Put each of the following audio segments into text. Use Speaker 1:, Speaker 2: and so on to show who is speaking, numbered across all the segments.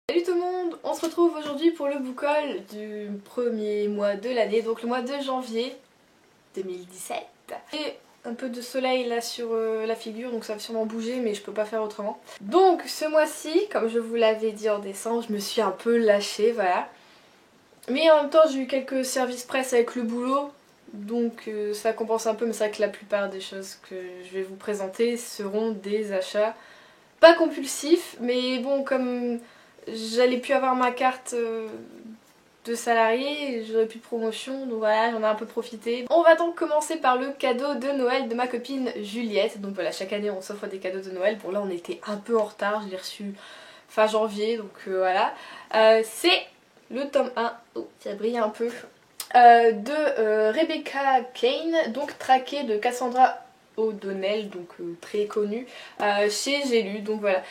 Speaker 1: Salut tout le monde, on se retrouve aujourd'hui pour le book haul du premier mois de l'année, donc le mois de janvier 2017. Et un peu de soleil là sur la figure, donc ça va sûrement bouger mais je peux pas faire autrement. Donc ce mois-ci, comme je vous l'avais dit en décembre, je me suis un peu lâchée, voilà. Mais en même temps j'ai eu quelques services presse avec le boulot, donc ça compense un peu, mais c'est vrai que la plupart des choses que je vais vous présenter seront des achats pas compulsifs, mais bon, comme j'allais plus avoir ma carte de salarié, j'aurais plus de promotion, donc voilà, j'en ai un peu profité. On va donc commencer par le cadeau de Noël de ma copine Juliette. Donc voilà, chaque année on s'offre des cadeaux de Noël. Bon là on était un peu en retard, je l'ai reçu fin janvier, donc voilà. C'est le tome 1, oh ça brille un peu, de Rebecca Kane, donc traqué de Cassandra O'Donnell, donc très connue, chez J'ai lu, donc voilà.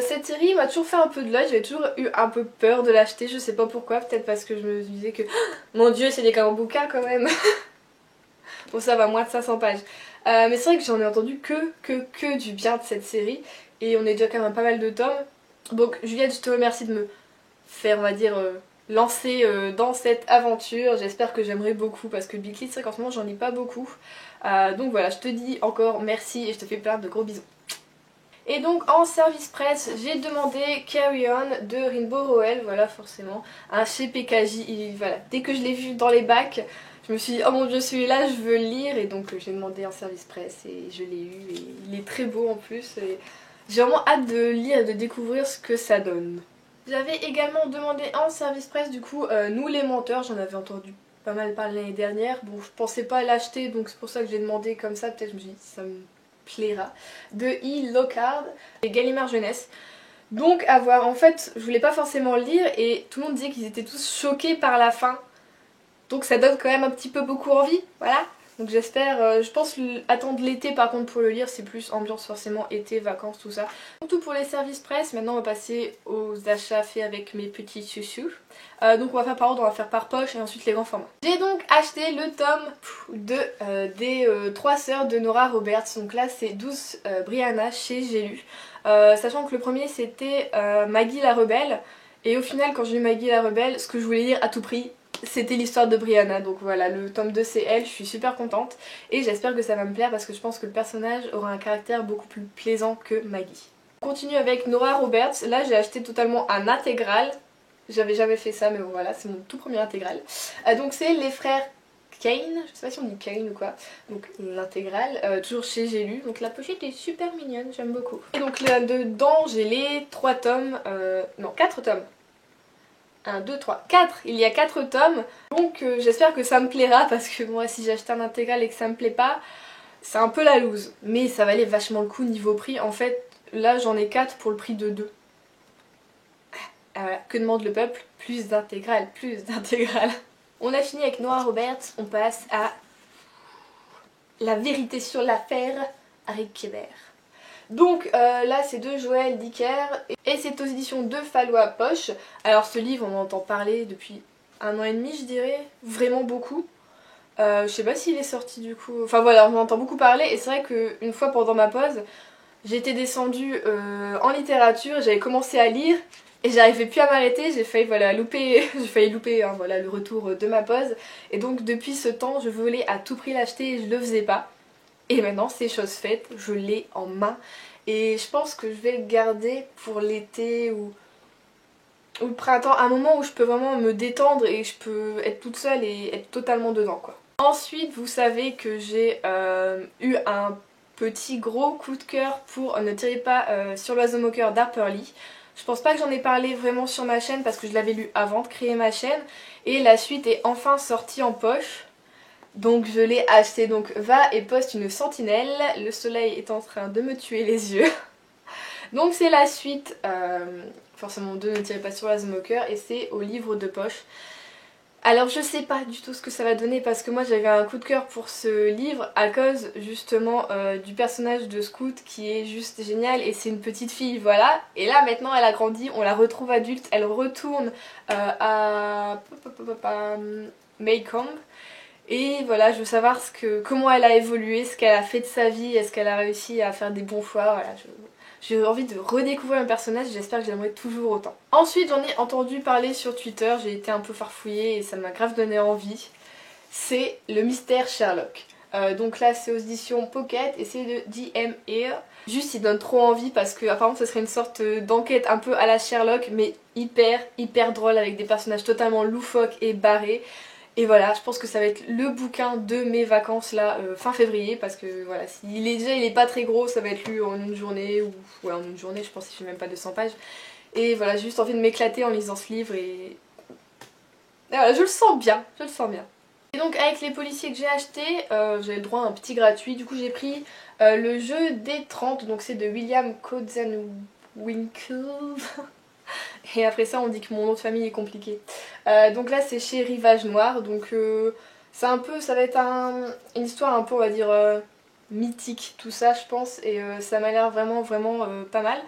Speaker 1: Cette série m'a toujours fait un peu de l'œil, j'avais toujours eu un peu peur de l'acheter, je sais pas pourquoi, peut-être parce que je me disais que mon dieu c'est des grands bouquins quand même. Bon ça va, moins de 500 pages. Mais c'est vrai que j'en ai entendu que du bien de cette série, et on est déjà quand même pas mal de tomes. Donc Juliette, je te remercie de me faire, on va dire, lancer dans cette aventure. J'espère que j'aimerais beaucoup parce que Big Hit, c'est vrai qu'en ce moment j'en lis pas beaucoup. Donc voilà, je te dis encore merci et je te fais plein de gros bisous. Et donc en service presse, j'ai demandé Carry On de Rimbaud Rowell, voilà forcément, un chez PKJ. Voilà, dès que je l'ai vu dans les bacs, je me suis dit oh mon dieu celui-là je veux le lire, et donc j'ai demandé en service presse et je l'ai eu, et il est très beau en plus. Et j'ai vraiment hâte de lire et de découvrir ce que ça donne. J'avais également demandé en service presse du coup Nous les menteurs, j'en avais entendu pas mal parler l'année dernière. Bon je pensais pas l'acheter donc c'est pour ça que j'ai demandé comme ça, peut-être je me suis dit ça me plaira. De E. Lockhart et Gallimard Jeunesse. Donc à voir, en fait je voulais pas forcément le lire et tout le monde disait qu'ils étaient tous choqués par la fin. Donc ça donne quand même un petit peu beaucoup envie, voilà. Donc j'espère, je pense attendre l'été par contre pour le lire, c'est plus ambiance forcément été, vacances, tout ça. Donc tout pour les services presse, maintenant on va passer aux achats faits avec mes petits chouchous. Donc on va faire par ordre, on va faire par poche et ensuite les grands formats. J'ai donc acheté le tome des 3 sœurs de Nora Roberts, donc là c'est 12 Brianna chez J'ai lu. Sachant que le premier c'était Maggie la Rebelle, et au final quand j'ai lu Maggie la Rebelle, ce que je voulais lire à tout prix, c'était l'histoire de Brianna, donc voilà, le tome 2 c'est elle, je suis super contente et j'espère que ça va me plaire parce que je pense que le personnage aura un caractère beaucoup plus plaisant que Maggie. On continue avec Nora Roberts, là j'ai acheté totalement un intégral, j'avais jamais fait ça mais bon voilà, c'est mon tout premier intégral. Donc c'est les frères Kane, je sais pas si on dit Kane ou quoi, donc l'intégrale, toujours chez J'ai lu, donc la pochette est super mignonne, j'aime beaucoup. Et donc là dedans j'ai les 3 tomes, non 4 tomes. 1, 2, 3, 4, il y a 4 tomes, donc j'espère que ça me plaira parce que moi si j'achète un intégral et que ça me plaît pas, c'est un peu la loose. Mais ça valait vachement le coup niveau prix, en fait là j'en ai 4 pour le prix de 2. Voilà, que demande le peuple? Plus d'intégrales, plus d'intégrales. On a fini avec Nora Roberts, on passe à La vérité sur l'affaire Harry Kéber. Donc là c'est de Joël Dicker et c'est aux éditions de Fallois Poche. Alors ce livre on en entend parler depuis 1 an et demi je dirais, vraiment beaucoup. Je sais pas s'il est sorti du coup, enfin voilà on en entend beaucoup parler et c'est vrai qu'une fois pendant ma pause j'étais descendue en littérature, j'avais commencé à lire et j'arrivais plus à m'arrêter, j'ai failli voilà, louper, hein, voilà, le retour de ma pause, et donc depuis ce temps je voulais à tout prix l'acheter et je le faisais pas. Et maintenant c'est chose faite, je l'ai en main et je pense que je vais le garder pour l'été ou le printemps, un moment où je peux vraiment me détendre et je peux être toute seule et être totalement dedans quoi. Ensuite vous savez que j'ai eu un petit gros coup de cœur pour Ne tirez pas sur l'oiseau moqueur d'Harper Lee. Je pense pas que j'en ai parlé vraiment sur ma chaîne parce que je l'avais lu avant de créer ma chaîne et la suite est enfin sortie en poche. Donc je l'ai acheté, donc va et poste une sentinelle, le soleil est en train de me tuer les yeux. Donc c'est la suite, forcément de Ne tirez pas sur l'oiseau moqueur, et c'est au livre de poche. Alors je sais pas du tout ce que ça va donner parce que moi j'avais un coup de cœur pour ce livre à cause justement du personnage de Scout qui est juste génial et c'est une petite fille, voilà. Et là maintenant elle a grandi, on la retrouve adulte, elle retourne à Maycomb. Et voilà, je veux savoir comment elle a évolué, ce qu'elle a fait de sa vie, est-ce qu'elle a réussi à faire des bons choix, voilà, j'ai envie de redécouvrir un personnage et j'espère que j'aimerais toujours autant. Ensuite j'en ai entendu parler sur Twitter, j'ai été un peu farfouillée et ça m'a grave donné envie. C'est le mystère Sherlock. Donc là c'est aux éditions Pocket et c'est de D.M. Eyre. Juste il donne trop envie parce que apparemment ce serait une sorte d'enquête un peu à la Sherlock mais hyper drôle avec des personnages totalement loufoques et barrés. Et voilà, je pense que ça va être le bouquin de mes vacances là fin février parce que voilà, il est pas très gros, ça va être lu en une journée ou ouais en une journée, je pense qu'il fait même pas 200 pages. Et voilà, j'ai juste envie de m'éclater en lisant ce livre et voilà, je le sens bien, je le sens bien. Et donc avec les policiers que j'ai achetés, j'avais le droit à un petit gratuit, du coup j'ai pris le jeu des 30, donc c'est de William Cozen-Winkle. Et après ça on dit que mon nom de famille est compliqué. Donc là c'est chez Rivage Noir, donc c'est un peu, ça va être une histoire un peu on va dire mythique tout ça je pense, et ça m'a l'air vraiment pas mal.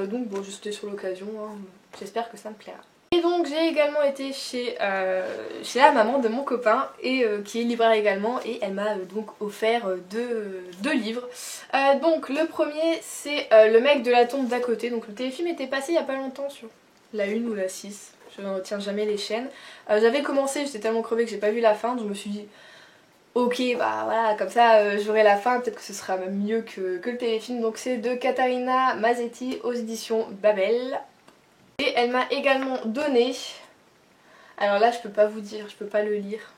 Speaker 1: Donc bon j'étais sur l'occasion, hein. J'espère que ça me plaira. Et donc j'ai également été chez la maman de mon copain et qui est libraire également, et elle m'a donc offert deux livres. Donc le premier c'est Le mec de la tombe d'à côté, donc le téléfilm était passé il y a pas longtemps sur la 1 ou la 6, je ne retiens jamais les chaînes. J'avais commencé, j'étais tellement crevée que j'ai pas vu la fin, donc je me suis dit ok bah voilà comme ça j'aurai la fin, peut-être que ce sera même mieux que le téléfilm. Donc c'est de Catarina Mazzetti aux éditions Babel. Et elle m'a également donné, alors là je peux pas vous dire, je peux pas le lire.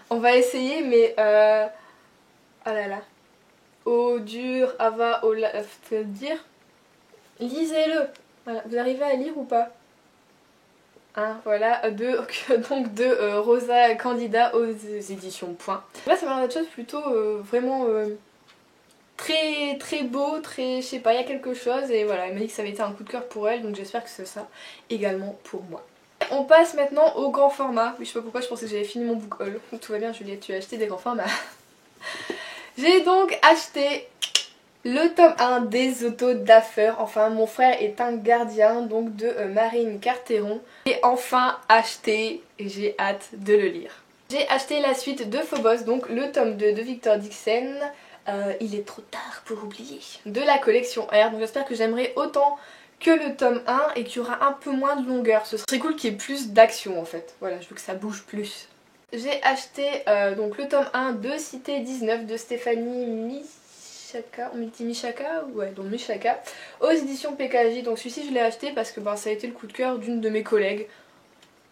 Speaker 1: On va essayer mais oh là là. Au dur, ava, au la... faut le dire. Lisez-le. Voilà. Vous arrivez à lire ou pas? Hein, voilà, donc de Rosa Candida aux éditions Point. Là ça m'a l'air d'être chose plutôt vraiment très beau, très, je sais pas, il y a quelque chose, et voilà, elle m'a dit que ça avait été un coup de cœur pour elle, donc j'espère que c'est ça également pour moi. On passe maintenant au grand format. Oui, je sais pas pourquoi je pensais que j'avais fini mon book haul. Tout va bien Juliette, tu as acheté des grands formats. J'ai donc acheté le tome 1 des Autos d'Affer. Enfin, mon frère est un gardien, donc de Marine Carteron. J'ai enfin acheté et j'ai hâte de le lire. J'ai acheté la suite de Phobos, donc le tome 2 de Victor Dixon. Il est trop tard pour oublier. De la collection R, donc j'espère que j'aimerais autant que le tome 1 et qu'il y aura un peu moins de longueur. Ce serait cool qu'il y ait plus d'action en fait. Voilà, je veux que ça bouge plus. J'ai acheté donc le tome 1 de Cité 19 de Stéphanie Michaka, ouais, donc Michaka, aux éditions PKJ. Donc celui-ci je l'ai acheté parce que ça a été le coup de cœur d'une de mes collègues.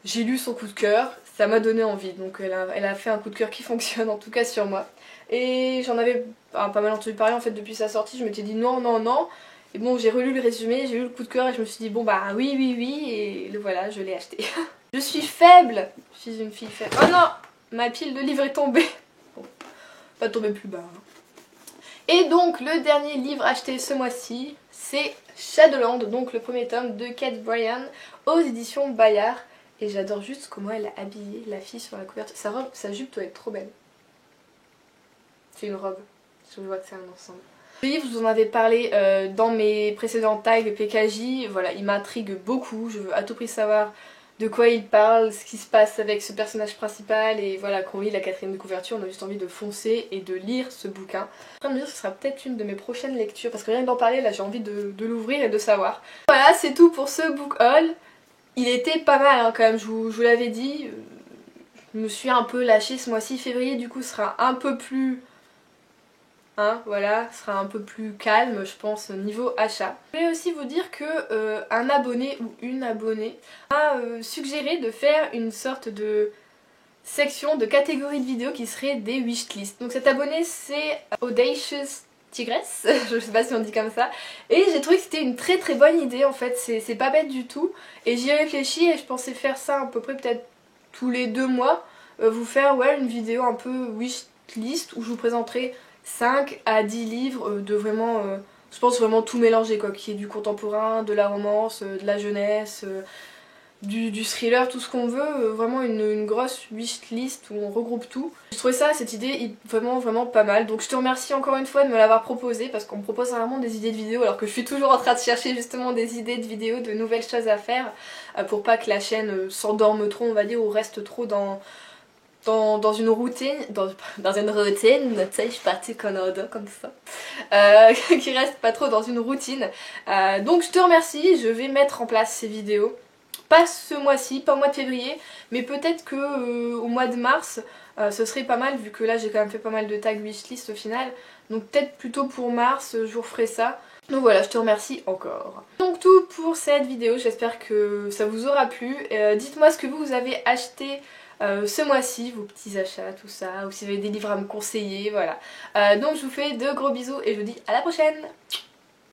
Speaker 1: J'ai lu son coup de cœur, ça m'a donné envie, donc elle a fait un coup de cœur qui fonctionne en tout cas sur moi. Et j'en avais pas mal entendu parler en fait depuis sa sortie, je m'étais dit non. Et bon j'ai relu le résumé, j'ai eu le coup de cœur et je me suis dit bon bah oui, et le voilà, je l'ai acheté. Je suis faible, je suis une fille faible. Oh non, ma pile de livres est tombée. Bon, pas tomber plus bas. Hein. Et donc le dernier livre acheté ce mois-ci, c'est Shadowland, donc le premier tome de Kate Bryan aux éditions Bayard. Et j'adore juste comment elle a habillé la fille sur la couverture. Sa robe, sa jupe doit être trop belle. C'est une robe, je vois que c'est un ensemble. Le livre, je vous en avais parlé dans mes précédents tags PKJ, voilà, il m'intrigue beaucoup, je veux à tout prix savoir de quoi il parle, ce qui se passe avec ce personnage principal, et voilà, quand on lit la quatrième de couverture, on a juste envie de foncer et de lire ce bouquin. Je suis en train de me dire que ce sera peut-être une de mes prochaines lectures, parce que rien que d'en parler, là j'ai envie de l'ouvrir et de savoir. Voilà, c'est tout pour ce book haul. Il était pas mal hein, quand même, je vous l'avais dit, je me suis un peu lâchée ce mois-ci. Février du coup sera un peu plus... Hein, voilà, sera un peu plus calme je pense niveau achat. Je voulais aussi vous dire que un abonné ou une abonnée m'a suggéré de faire une sorte de section de catégorie de vidéos qui serait des wishlists. Donc cet abonné c'est Audacious Tigress, je sais pas si on dit comme ça, et j'ai trouvé que c'était une très bonne idée en fait, c'est pas bête du tout, et j'y ai réfléchi et je pensais faire ça à peu près peut-être tous les 2 mois, vous faire ouais, une vidéo un peu wishlist où je vous présenterai 5 à 10 livres de vraiment, je pense vraiment tout mélanger quoi, qui est du contemporain, de la romance, de la jeunesse, du thriller, tout ce qu'on veut, vraiment une grosse wishlist où on regroupe tout. J'ai trouvé ça, cette idée vraiment pas mal, donc je te remercie encore une fois de me l'avoir proposé parce qu'on me propose vraiment des idées de vidéos alors que je suis toujours en train de chercher justement des idées de vidéos, de nouvelles choses à faire pour pas que la chaîne s'endorme trop on va dire ou reste trop dans dans une routine, dans une routine, tu sais, je suis partie au Canada comme ça, qui reste pas trop dans une routine. Donc je te remercie, je vais mettre en place ces vidéos. Pas ce mois-ci, pas au mois de février, mais peut-être que au mois de mars, ce serait pas mal vu que là j'ai quand même fait pas mal de tags wishlist au final. Donc peut-être plutôt pour mars, je vous referai ça. Donc voilà, je te remercie encore. Donc tout pour cette vidéo, j'espère que ça vous aura plu. Dites-moi ce que vous avez acheté ce mois-ci, vos petits achats, tout ça, ou si vous avez des livres à me conseiller, voilà. Donc je vous fais de gros bisous et je vous dis à la prochaine.